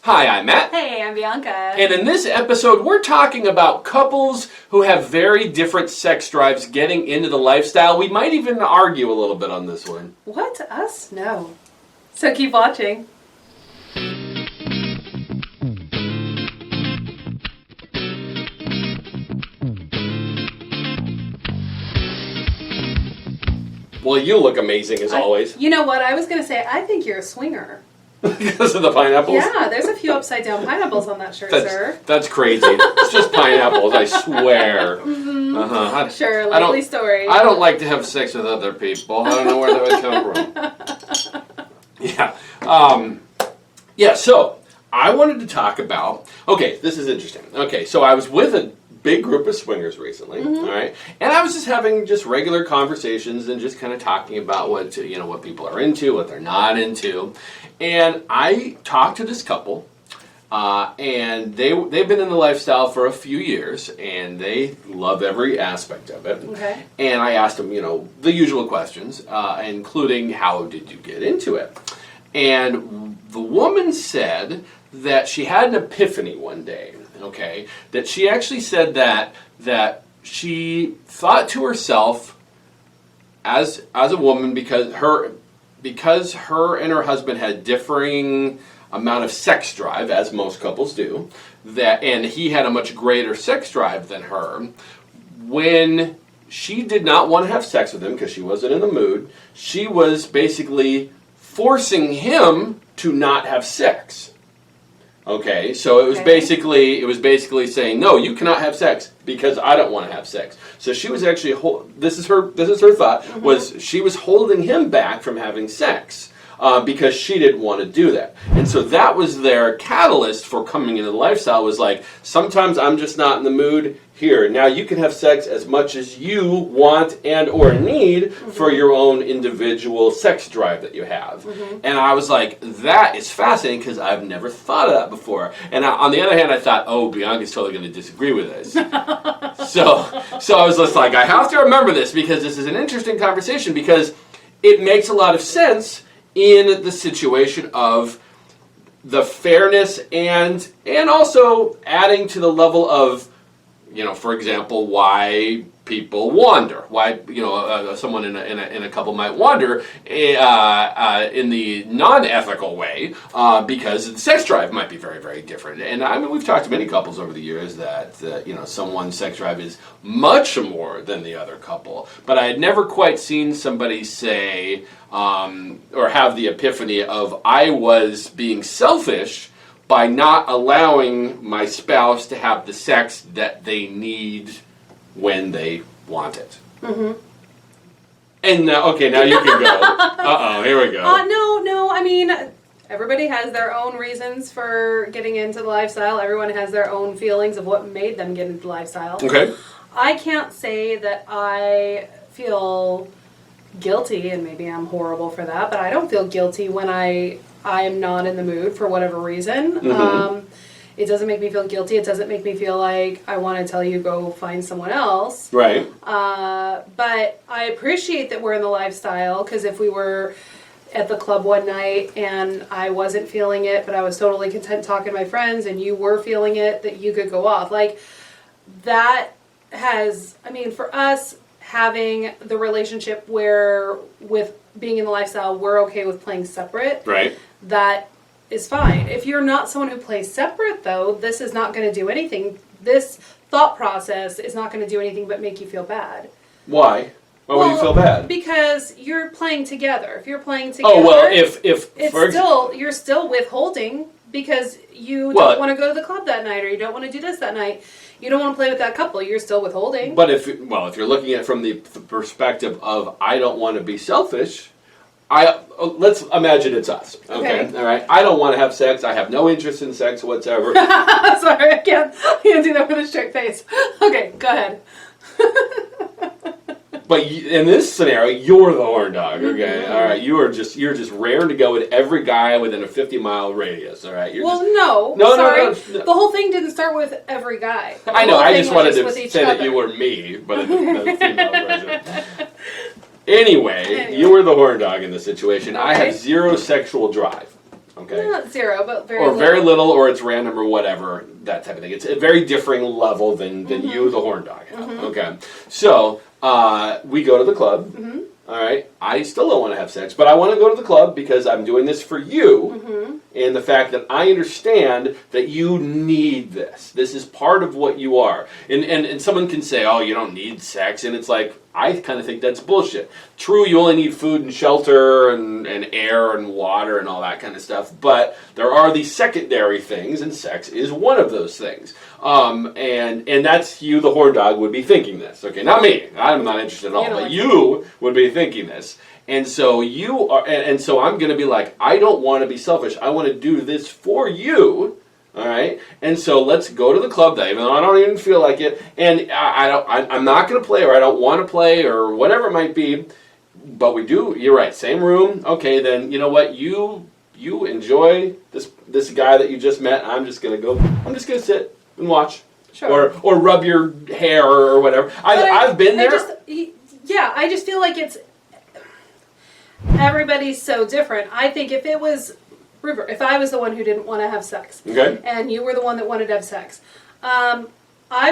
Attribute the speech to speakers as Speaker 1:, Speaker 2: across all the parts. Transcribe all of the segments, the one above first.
Speaker 1: Hi, I'm Matt.
Speaker 2: Hey, I'm Bianca.
Speaker 1: And in this episode, we're talking about couples who have very different sex drives getting into the lifestyle. We might even argue a little bit on this one.
Speaker 2: What? Us? No. So keep watching.
Speaker 1: Well, you look amazing as always.
Speaker 2: You know what? I was going to say, I think you're a swinger.
Speaker 1: Because of the pineapples?
Speaker 2: Yeah, there's a few upside down pineapples on that shirt, sir.
Speaker 1: That's crazy. It's just pineapples, I swear.
Speaker 2: Mm-hmm.
Speaker 1: Uh-huh.
Speaker 2: Sure, likely story.
Speaker 1: I don't like to have sex with other people. I don't know where that would come from. Yeah. So I wanted to talk about, okay, this is interesting. Okay, so I was with a big group of swingers recently, all right? And I was just having just regular conversations and just kind of talking about what people are into, what they're not into. And I talked to this couple, and they've been in the lifestyle for a few years, and they love every aspect of it.
Speaker 2: Okay.
Speaker 1: And I asked them, the usual questions, including how did you get into it? And the woman said that she had an epiphany one day, okay? That she actually said that she thought to herself as a woman, because her and her husband had differing amount of sex drive, as most couples do, and he had a much greater sex drive than her. When she did not want to have sex with him because she wasn't in the mood, she was basically forcing him to not have sex. Okay, so it was basically saying, no, you cannot have sex because I don't want to have sex. So she was actually this is her thought, was she was holding him back from having sex because she didn't want to do that. And so that was their catalyst for coming into the lifestyle, was like, sometimes I'm just not in the mood. Here, now you can have sex as much as you want and or need for your own individual sex drive that you have. And I was like, that is fascinating because I've never thought of that before. And on the other hand, I thought, oh, Bianca's totally going to disagree with this. So I was just like, I have to remember this because this is an interesting conversation, because it makes a lot of sense in the situation of the fairness and also adding to the level of, for example, why people wander, why someone in a couple might wander in the non-ethical way, because the sex drive might be very, very different. And I mean, we've talked to many couples over the years that someone's sex drive is much more than the other couple. But I had never quite seen somebody say or have the epiphany of, I was being selfish by not allowing my spouse to have the sex that they need when they want it. And now you can go. Uh-oh, here we go.
Speaker 2: No, I mean, everybody has their own reasons for getting into the lifestyle. Everyone has their own feelings of what made them get into the lifestyle.
Speaker 1: Okay.
Speaker 2: I can't say that I feel guilty, and maybe I'm horrible for that, but I don't feel guilty when I am not in the mood for whatever reason. It doesn't make me feel guilty. It doesn't make me feel like I want to tell you go find someone else.
Speaker 1: Right.
Speaker 2: But I appreciate that we're in the lifestyle, because if we were at the club one night and I wasn't feeling it, but I was totally content talking to my friends and you were feeling it, that you could go off. Like, that has, I mean, for us, having the relationship where with being in the lifestyle, we're okay with playing separate.
Speaker 1: Right.
Speaker 2: That is fine. If you're not someone who plays separate, though, this is not going to do anything. This thought process is not going to do anything but make you feel bad.
Speaker 1: Why? Why would you feel bad?
Speaker 2: Because you're playing together. If you're playing together, you're still withholding because you don't want to go to the club that night, or you don't want to do this that night. You don't want to play with that couple. You're still withholding.
Speaker 1: But if you're looking at it from the perspective of, I don't want to be selfish, let's imagine it's us. Okay. All right. I don't want to have sex. I have no interest in sex whatsoever.
Speaker 2: Sorry, I can't do that with a straight face. Okay, go ahead.
Speaker 1: But in this scenario, you're the horn dog. Okay. All right. You're just raring to go with every guy within a 50-mile radius. All right.
Speaker 2: No. The whole thing didn't start with every guy.
Speaker 1: I know. I just wanted to say that you were me, but in the female version. Anyway, you were the horn dog in the situation. Okay. I have zero sexual drive. Okay.
Speaker 2: Not zero, but very
Speaker 1: or
Speaker 2: little.
Speaker 1: very little, or it's random, or whatever, that type of thing. It's a very differing level than you, the horn dog, have. Okay, so we go to the club. All right, I still don't want to have sex, but I want to go to the club because I'm doing this for you, and the fact that I understand that you need this. This is part of what you are. And someone can say, oh, you don't need sex, and it's like, I kind of think that's bullshit. True, you only need food and shelter and air and water and all that kind of stuff, but there are these secondary things, and sex is one of those things. And that's you, the horn dog, would be thinking this. Okay, not me. I'm not interested at all, but you would be thinking this. And so you are, and so I'm going to be like, I don't want to be selfish. I want to do this for you. All right, and so let's go to the club day, even though I don't even feel like it, and I'm not going to play, or I don't want to play, or whatever it might be. But we do. You're right. Same room. Okay, then you know what? You enjoy this guy that you just met. I'm just going to sit and watch, or rub your hair or whatever. I've been there.
Speaker 2: I just feel like it's everybody's so different. I think if it was. If I was the one who didn't want to have sex, and you were the one that wanted to have sex, I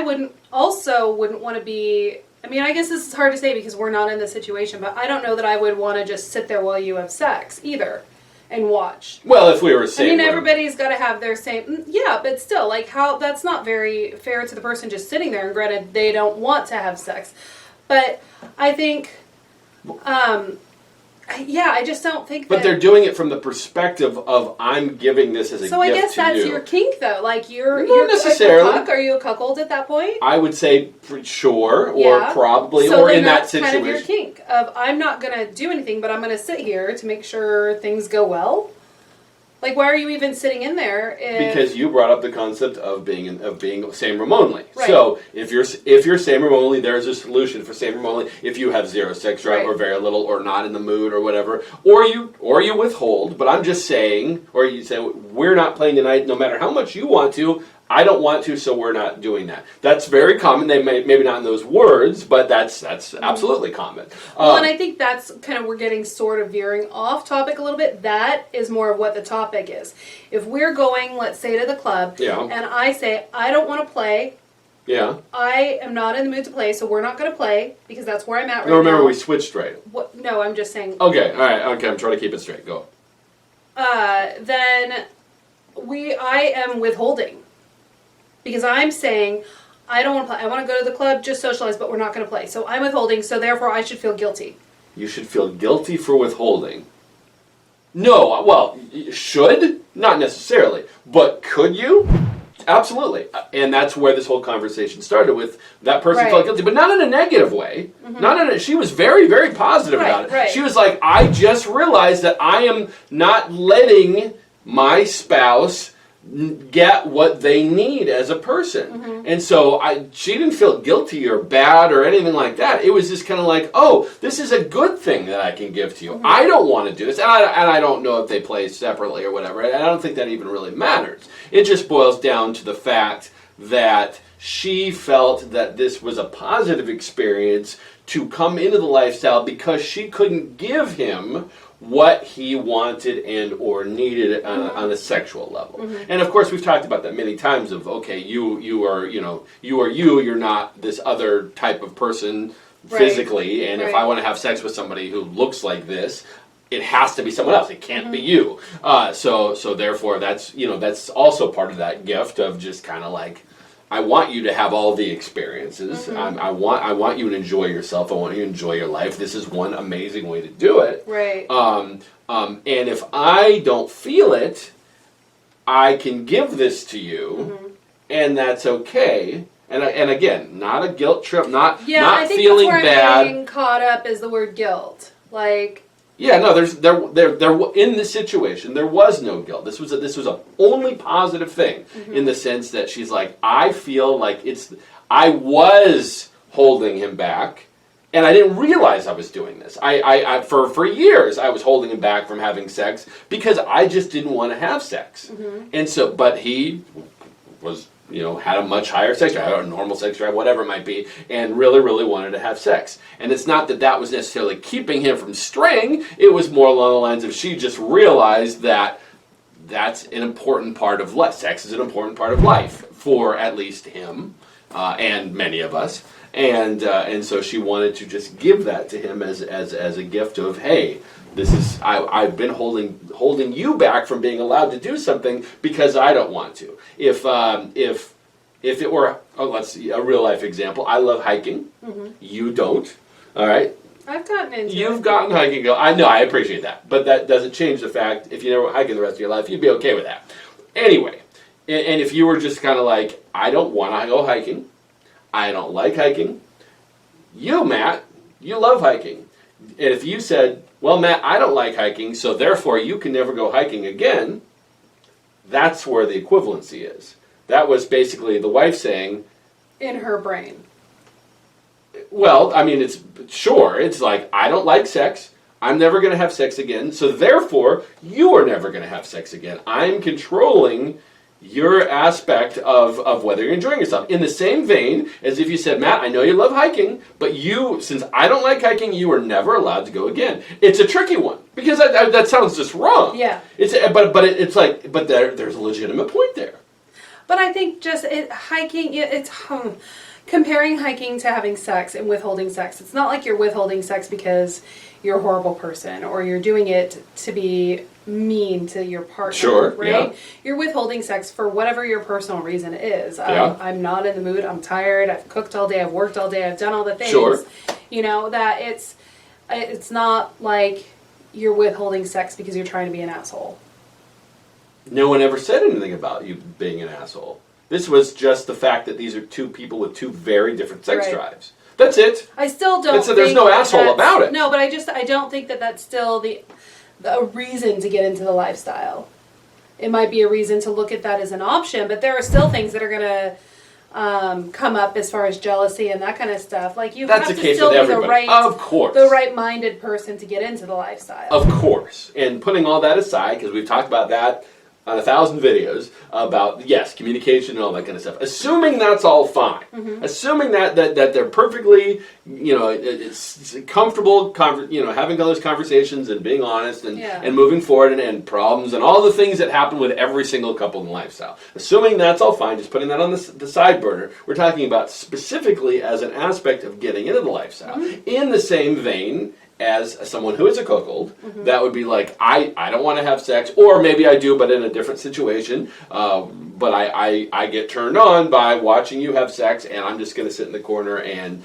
Speaker 2: wouldn't want to be. I mean, I guess this is hard to say because we're not in the situation, but I don't know that I would want to just sit there while you have sex either and watch.
Speaker 1: Well, if we were same,
Speaker 2: I mean, everybody's got to have their same. Yeah, but still, like how that's not very fair to the person just sitting there. And granted, they don't want to have sex, but I think. I just don't think that...
Speaker 1: But they're doing it from the perspective of, I'm giving this as a gift to you.
Speaker 2: So I guess that's your kink, though. Like, you're
Speaker 1: Not necessarily.
Speaker 2: A cuck. Are you a cuckold at that point?
Speaker 1: I would say sure, or probably,
Speaker 2: so
Speaker 1: or in that situation.
Speaker 2: So kind of your kink of, I'm not going to do anything, but I'm going to sit here to make sure things go well. Like, why are you even sitting in there?
Speaker 1: Because you brought up the concept of being same room only.
Speaker 2: Right.
Speaker 1: So if you're same room only, there's a solution for same room only. If you have zero sex drive or very little or not in the mood or whatever, or you withhold. But I'm just saying, or you say we're not playing tonight, no matter how much you want to. I don't want to, so we're not doing that. That's very common. They maybe not in those words, but that's absolutely common.
Speaker 2: Well, and I think that's kind of, we're getting sort of veering off topic a little bit. That is more of what the topic is. If we're going, let's say, to the club, and I say, I don't want to play.
Speaker 1: Yeah.
Speaker 2: I am not in the mood to play, so we're not going to play, because that's where I'm at right now.
Speaker 1: No, remember, we switched right.
Speaker 2: No, I'm just saying.
Speaker 1: Okay, all right, okay, I'm trying to keep it straight. Go.
Speaker 2: Then I am withholding. Because I'm saying, I don't want to play. I want to go to the club, just socialize, but we're not going to play. So I'm withholding, so therefore I should feel guilty.
Speaker 1: You should feel guilty for withholding. No, well, should? Not necessarily. But could you? Absolutely. And that's where this whole conversation started with that person felt guilty, but not in a negative way. She was very, very positive about it.
Speaker 2: Right.
Speaker 1: She was like, I just realized that I am not letting my spouse get what they need as a person. And so she didn't feel guilty or bad or anything like that. It was just kind of like, oh, this is a good thing that I can give to you. I don't want to do this. And I don't know if they play separately or whatever. I don't think that even really matters. It just boils down to the fact that she felt that this was a positive experience to come into the lifestyle because she couldn't give him what he wanted and or needed on a sexual level. And of course we've talked about that many times of, okay, you are you're not this other type of person physically, and if I want to have sex with somebody who looks like this, it has to be someone else. It can't be you. So therefore that's also part of that gift of just kind of like, I want you to have all the experiences. I want you to enjoy yourself. I want you to enjoy your life. This is one amazing way to do it.
Speaker 2: Right.
Speaker 1: And if I don't feel it, I can give this to you, and that's okay. And again, not a guilt trip. Not
Speaker 2: I
Speaker 1: not
Speaker 2: think
Speaker 1: feeling
Speaker 2: that's where
Speaker 1: bad.
Speaker 2: I'm getting caught up is the word guilt. Like.
Speaker 1: Yeah, no. There in this situation there was no guilt. This was a only positive thing in the sense that she's like, I feel like I was holding him back, and I didn't realize I was doing this. I for years I was holding him back from having sex because I just didn't want to have sex, and so but he was. Had a much higher sex drive, a normal sex drive, whatever it might be, and really, really wanted to have sex. And it's not that was necessarily keeping him from straying. It was more along the lines of she just realized that that's an important part of life. Sex is an important part of life for at least him and many of us. And so she wanted to just give that to him as a gift of, hey, this is I've been holding you back from being allowed to do something because I don't want to. If it were, let's see, a real life example, I love hiking. Mm-hmm. You don't. All right.
Speaker 2: I've gotten into
Speaker 1: You've gotten hiking. I know, I appreciate that. But that doesn't change the fact, if you never went hiking the rest of your life, you'd be okay with that. Anyway, and if you were just kind of like, I don't want to go hiking, I don't like hiking, you, Matt, you love hiking. And if you said, well, Matt, I don't like hiking, so therefore you can never go hiking again, that's where the equivalency is. That was basically the wife saying...
Speaker 2: In her brain.
Speaker 1: Well, I mean, it's like, I don't like sex, I'm never going to have sex again, so therefore, you are never going to have sex again. I'm controlling your aspect of whether you're enjoying yourself. In the same vein as if you said, Matt, I know you love hiking, but since I don't like hiking, you are never allowed to go again. It's a tricky one, because that sounds just wrong.
Speaker 2: Yeah.
Speaker 1: It's like, there's a legitimate point there.
Speaker 2: But I think just hiking, it's... Comparing hiking to having sex and withholding sex, it's not like you're withholding sex because you're a horrible person or you're doing it to be mean to your partner.
Speaker 1: Sure,
Speaker 2: right?
Speaker 1: Yeah.
Speaker 2: You're withholding sex for whatever your personal reason is.
Speaker 1: Yeah.
Speaker 2: I'm not in the mood. I'm tired. I've cooked all day. I've worked all day. I've done all the things.
Speaker 1: Sure.
Speaker 2: That it's not like you're withholding sex because you're trying to be an asshole.
Speaker 1: No one ever said anything about you being an asshole. This was just the fact that these are two people with two very different sex drives. That's it.
Speaker 2: I still don't think
Speaker 1: there's no asshole about it.
Speaker 2: No, but I don't think that that's still a reason to get into the lifestyle. It might be a reason to look at that as an option, but there are still things that are going to come up as far as jealousy and that kind of stuff. Like
Speaker 1: that's
Speaker 2: have
Speaker 1: the
Speaker 2: to
Speaker 1: case
Speaker 2: still
Speaker 1: with
Speaker 2: be
Speaker 1: everybody. Of course.
Speaker 2: the right-minded person to get into the lifestyle.
Speaker 1: Of course. And putting all that aside, because we've talked about that on 1,000 videos about, yes, communication and all that kind of stuff. Assuming that's all fine. Mm-hmm. Assuming that they're perfectly, it's comfortable, having those conversations and being honest and moving forward and problems and all the things that happen with every single couple in lifestyle. Assuming that's all fine, just putting that on the side burner, we're talking about specifically as an aspect of getting into the lifestyle. Mm-hmm. In the same vein as someone who is a cuckold, mm-hmm. that would be like, I don't want to have sex, or maybe I do, but in a different situation, but I get turned on by watching you have sex, and I'm just going to sit in the corner, and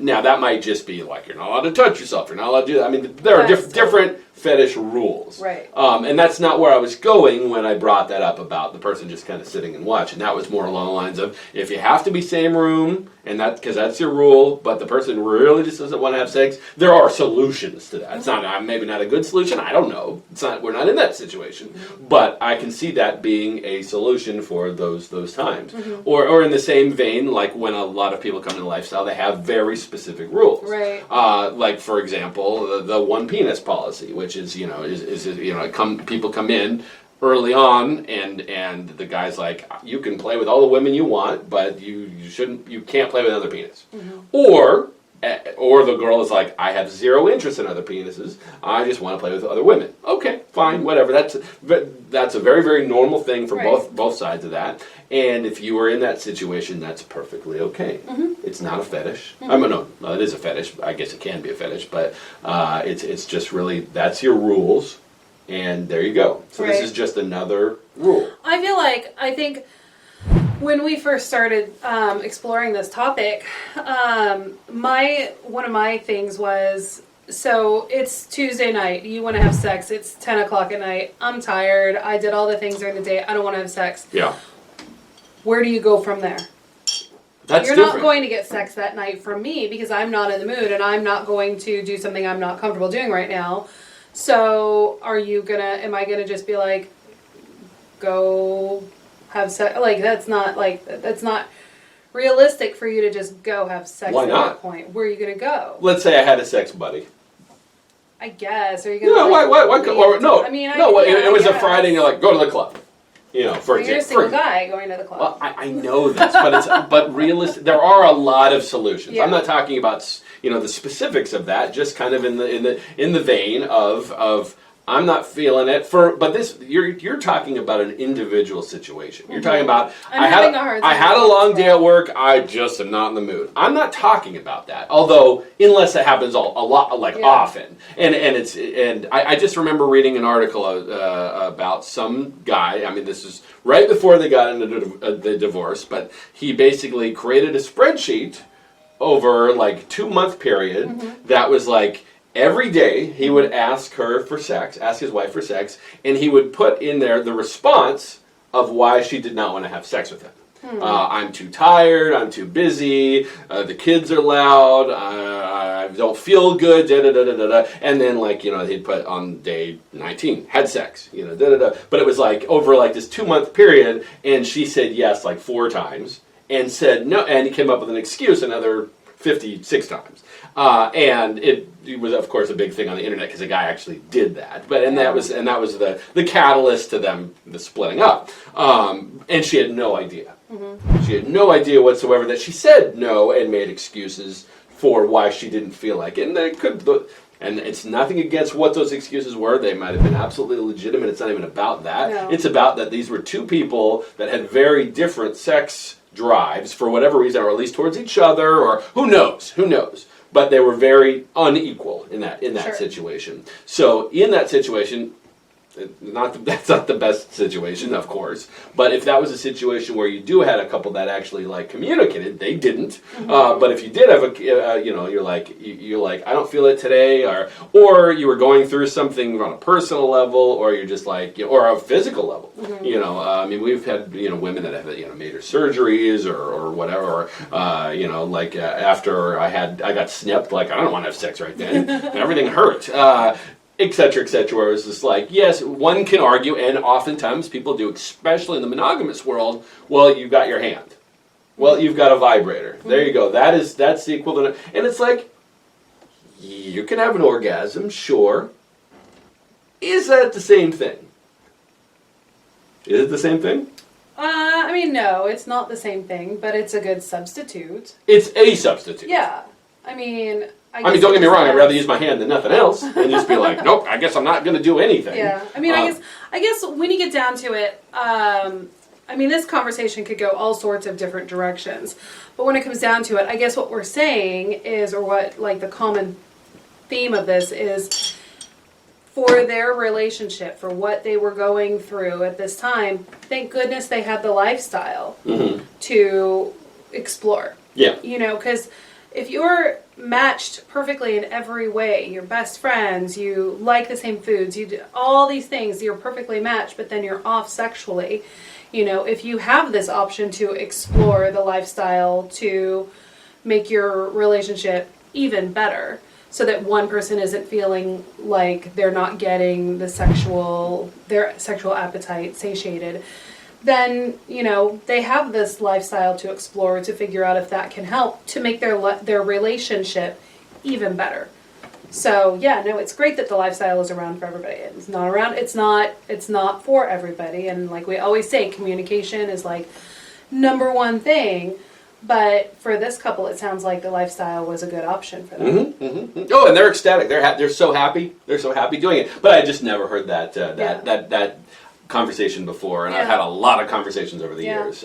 Speaker 1: now that might just be like, you're not allowed to touch yourself, you're not allowed to do that. I mean, there are different fetish rules.
Speaker 2: Right.
Speaker 1: And that's not where I was going when I brought that up about the person just kind of sitting and watching. That was more along the lines of, if you have to be same room, and because that's your rule, but the person really just doesn't want to have sex, there are solutions to that. It's not maybe not a good solution. I don't know. We're not in that situation, mm-hmm. but I can see that being a solution for those times. Mm-hmm. Or in the same vein, like when a lot of people come into lifestyle, they have very specific rules.
Speaker 2: Right.
Speaker 1: Like for example, the one penis policy, which is people come in early on, and the guy's like, you can play with all the women you want, but you can't play with another penis. Mm-hmm. Or the girl is like, I have zero interest in other penises, I just want to play with other women. Okay, fine, whatever. That's a very, very normal thing for both sides of that. And if you are in that situation, that's perfectly okay. Mm-hmm. It's not a fetish. Mm-hmm. I mean, no, it is a fetish. I guess it can be a fetish, but it's just really, that's your rules. And there you go. So This is just another rule.
Speaker 2: I think when we first started exploring this topic, one of my things was, so it's Tuesday night, you want to have sex, it's 10 o'clock at night, I'm tired, I did all the things during the day, I don't want to have sex.
Speaker 1: Yeah.
Speaker 2: Where do you go from there? You're not going to get sex that night from me because I'm not in the mood and I'm not going to do something I'm not comfortable doing right now. So am I gonna just be like, go have sex? Like, that's not realistic for you to just go have sex at that point. Where are you gonna go?
Speaker 1: Let's say I had a sex buddy.
Speaker 2: I guess. Are you gonna?
Speaker 1: No, no.
Speaker 2: I mean,
Speaker 1: it was a Friday, and you're like, go to the club. For example,
Speaker 2: you're a single guy going to the club.
Speaker 1: Well, I know this, but realistic. There are a lot of solutions. Yeah. I'm not talking about the specifics of that. Just kind of in the vein of I'm not feeling it but this you're talking about an individual situation. You're talking about I had a long day at work. I just am not in the mood. I'm not talking about that. Although unless it happens a lot often. And I just remember reading an article about some guy. I mean, this is right before they got into the divorce, but he basically created a spreadsheet over like 2-month period that was like every day he would ask his wife for sex, and he would put in there the response of why she did not want to have sex with him. I'm too tired, I'm too busy, the kids are loud, I don't feel good, da-da-da-da-da. And then, he'd put on day 19, had sex, da-da-da. But it was over this 2-month period, and she said yes 4 times, and said no, and he came up with an excuse another 56 times. And it was, of course, a big thing on the internet because the guy actually did that. That was the catalyst to them splitting up. And she had no idea. She had no idea whatsoever that she said no and made excuses for why she didn't feel like it. And it's nothing against what those excuses were. They might have been absolutely legitimate. It's not even about that.
Speaker 2: No.
Speaker 1: It's about that these were 2 people that had very different sex drives for whatever reason, or at least towards each other, or who knows. But they were very unequal in that
Speaker 2: Sure.
Speaker 1: situation. So in that situation, that's not the best situation, of course. But if that was a situation where you had a couple that actually communicated, they didn't. But if you did have you're like I don't feel it today, or you were going through something on a personal level, or you're just or a physical level. I mean, we've had women that have major surgeries or whatever. After I got snipped, I don't want to have sex right then. Everything hurt. Etc., where it's just yes, one can argue, and oftentimes people do, especially in the monogamous world, well, you've got your hand. Well, you've got a vibrator. There you go. That's the equivalent. And it's you can have an orgasm, sure. Is that the same thing? Is it the same thing?
Speaker 2: I mean, no, it's not the same thing, but it's a good substitute.
Speaker 1: It's a substitute.
Speaker 2: Yeah. I mean,
Speaker 1: don't get me wrong. I'd rather use my hand than nothing else, and just be nope. I guess I'm not going to do anything.
Speaker 2: Yeah. I mean, I guess when you get down to it, this conversation could go all sorts of different directions. But when it comes down to it, I guess what we're saying is, or what the common theme of this is, for their relationship, for what they were going through at this time, thank goodness they had the lifestyle to explore.
Speaker 1: Yeah.
Speaker 2: Because if you're matched perfectly in every way, you're best friends, you like the same foods, you do all these things, you're perfectly matched, but then you're off sexually. If you have this option to explore the lifestyle to make your relationship even better, so that one person isn't feeling like they're not getting their sexual appetite satiated, then, they have this lifestyle to explore to figure out if that can help to make their relationship even better. So, it's great that the lifestyle is around for everybody. It's not for everybody. And like we always say, communication is number one thing. But for this couple, it sounds like the lifestyle was a good option for them.
Speaker 1: Oh, and they're ecstatic. They're so happy. They're so happy doing it. But I just never heard that conversation before, and I've had a lot of conversations over the years.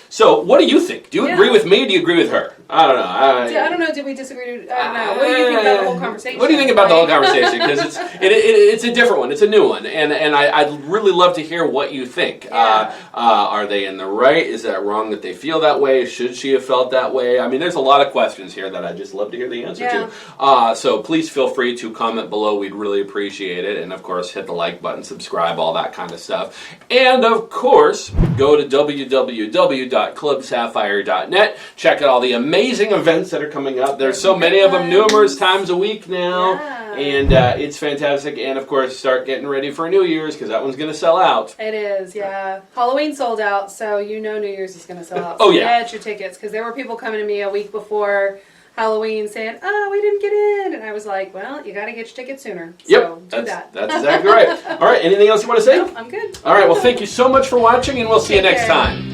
Speaker 1: So what do you think? Do you agree with me? Or do you agree with her? I don't know.
Speaker 2: I don't know. Did we disagree? I don't know. What do you think about the whole conversation?
Speaker 1: What do you think about the whole conversation? Because it's a different one. It's a new one, and I'd really love to hear what you think.
Speaker 2: Yeah.
Speaker 1: Are they in the right? Is that wrong that they feel that way? Should she have felt that way? I mean, there's a lot of questions here that I'd just love to hear the answer to. So please feel free to comment below. We'd really appreciate it, and of course, hit the like button, subscribe, all that kind of stuff. And of course, go to www.clubsapphire.net. Check out all the amazing events that are coming up. There's so many of them, numerous times a week now.
Speaker 2: Yeah.
Speaker 1: And it's fantastic. And of course, start getting ready for New Year's, because that one's going to sell out.
Speaker 2: It is, yeah. Halloween sold out, so New Year's is going to sell out.
Speaker 1: Oh,
Speaker 2: So
Speaker 1: yeah.
Speaker 2: get your tickets, because there were people coming to me a week before Halloween saying, we didn't get in. And I was like, well, you got to get your ticket sooner. So do that.
Speaker 1: That's exactly right. All right, anything else you want to say?
Speaker 2: No, I'm good.
Speaker 1: All right, well, thank you so much for watching, and we'll see you
Speaker 2: Take
Speaker 1: next
Speaker 2: care.
Speaker 1: time.